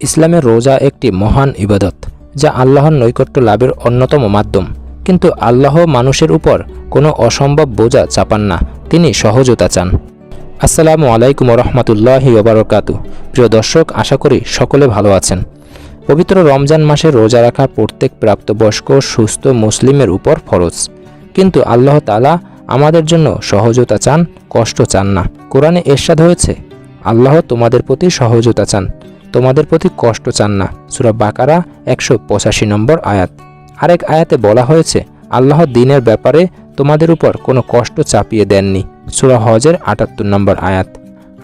ইসলামে রোজা একটি মহান ইবাদত, যা আল্লাহর নৈকট্য লাভের অন্যতম মাধ্যম। কিন্তু আল্লাহ মানুষের উপর কোনো অসম্ভব বোঝা চাপান না, তিনি সহজতা চান। আসসালামু আলাইকুম রহমতুল্লাহি ওবারকাতু। প্রিয় দর্শক, আশা করি সকলে ভালো আছেন। পবিত্র রমজান মাসে রোজা রাখা প্রত্যেক প্রাপ্তবয়স্ক সুস্থ মুসলিমের উপর ফরজ। কিন্তু আল্লাহ তাআলা আমাদের জন্য সহজতা চান, কষ্ট চান না। কোরআনে ইরশাদ হয়েছে, আল্লাহ তোমাদের প্রতি সহজতা চান, তোমাদের প্রতি কষ্ট চান না। সূরা বাকারা 185 নম্বর আয়াত। আরেক আয়াতে বলা হয়েছে, আল্লাহ দিনের ব্যাপারে তোমাদের উপর কোনো কষ্ট চাপিয়ে দেননি। সূরা হজের 78 নম্বর আয়াত।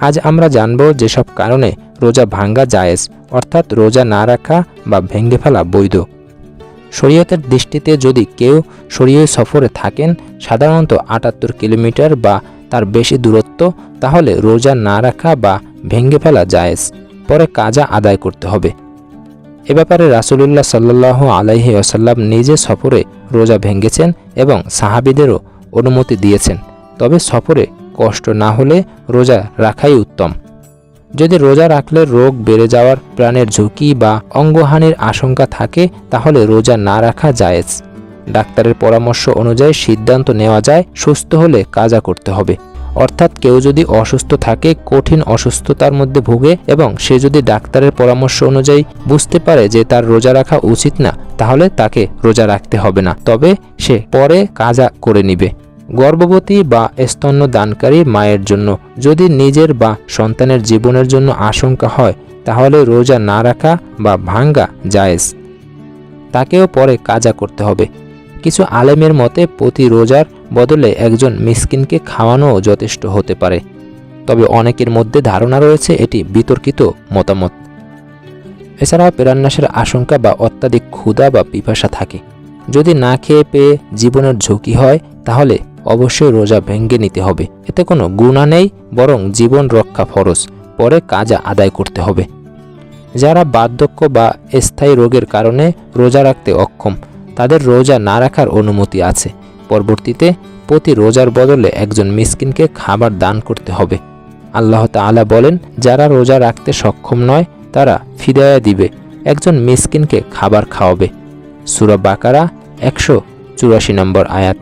আজ আমরা জানব যেসব কারণে রোজা ভাঙ্গা জায়েজ, অর্থাৎ রোজা না রাখা বা ভেঙে ফেলা বৈধ। শরীয়তের দৃষ্টিতে যদি কেউ শরীয়ী সফরে থাকেন, সাধারণত 78 কিলোমিটার বা তার বেশি দূরত্ব, তাহলে রোজা না রাখা বা ভেঙে ফেলা জায়েজ, পরে কাজা আদায় করতে হবে। এ ব্যাপারে রাসূলুল্লাহ সাল্লাল্লাহু আলাইহি ওয়াসাল্লাম নিজে সফরে রোজা ভেঙেছেন এবং সাহাবীদেরও অনুমতি দিয়েছেন। তবে সফরে কষ্ট না হলে রোজা রাখাই উত্তম। যদি রোজা রাখলে রোগ বেড়ে যাওয়ার, প্রাণের ঝুঁকি বা অঙ্গহানির আশঙ্কা থাকে, তাহলে রোজা না রাখা জায়েজ। ডাক্তারের পরামর্শ অনুযায়ী সিদ্ধান্ত নেওয়া যায়, সুস্থ হলে কাজা করতে হবে। অর্থাৎ কেউ যদি অসুস্থ থাকে, কঠিন অসুস্থতার মধ্যে ভোগে এবং সে যদি ডাক্তারের পরামর্শ অনুযায়ী বুঝতে পারে যে তার রোজা রাখা উচিত না, তাহলে তাকে রোজা রাখতে হবে না, তবে সে পরে কাজা করে নিবে। গর্ভবতী বা স্তন্যদানকারী মায়ের জন্য যদি নিজের বা সন্তানের জীবনের জন্য আশঙ্কা হয়, তাহলে রোজা না রাখা বা ভাঙ্গা জায়েজ, তাকেও পরে কাজা করতে হবে। কিছু আলেমের মতে প্রতি রোজার বদলে একজন মিসকিনকে খাওয়ানোও যথেষ্ট হতে পারে। তবে অনেকের মধ্যে ধারণা রয়েছে এটি বিতর্কিত মতামত। এছাড়াও প্রাণনাশের আশঙ্কা বা অত্যাধিক ক্ষুধা বা পিপাসা থাকে। যদি না খেয়ে পেয়ে জীবনের ঝুঁকি হয়, তাহলে অবশ্যই রোজা ভেঙে নিতে হবে। এতে কোনো গুনাহ নেই, বরং জীবন রক্ষা ফরজ, পরে কাজা আদায় করতে হবে। যারা বার্ধক্য বা স্থায়ী রোগের কারণে রোজা রাখতে অক্ষম, তাদের রোজা না রাখার অনুমতি আছে। পরবর্তীতে প্রতি রোজার বদলে একজন মিসকিনকে খাবার দান করতে হবে। আল্লাহ তাআলা বলেন, যারা রোজা রাখতে সক্ষম নয়, তারা ফিদায়া দিবে, একজন মিসকিনকে খাবার খাওয়াবে। সূরা বাকারা 184 নম্বর আয়াত।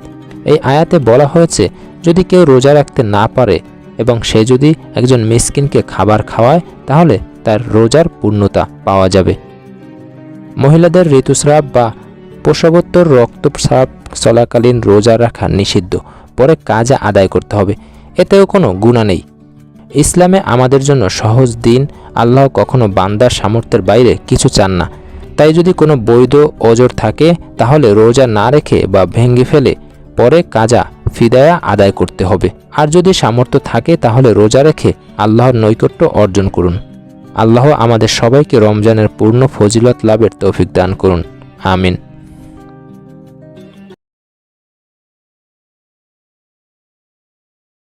এই আয়াতে বলা হয়েছে, যদি কেউ রোজা রাখতে না পারে এবং সে যদি একজন মিসকিনকে খাবার খাওয়ায়, তাহলে তার রোজার পূর্ণতা পাওয়া যাবে। মহিলাদের ঋতুস্রাব বা প্রসবোত্তর রক্তস্রাব চলাকালীন রোজা রাখা নিষিদ্ধ, পরে কাজা আদায় করতে হবে। এতেও কোনো গুনাহ নেই। ইসলামে আমাদের জন্য সহজ দিন। আল্লাহ কখনো বান্দার সামর্থ্যের বাইরে কিছু চান না। তাই যদি কোনো বৈধ ওজর থাকে, তাহলে রোজা না রেখে বা ভেঙে ফেলে পরে কাজা ফিদায়া আদায় করতে হবে। আর যদি সামর্থ্য থাকে, তাহলে রোজা রেখে আল্লাহর নৈকট্য অর্জন করুন। আল্লাহ আমাদের সবাইকে রমজানের পূর্ণ ফজিলত লাভের তৌফিক দান করুন। আমিন।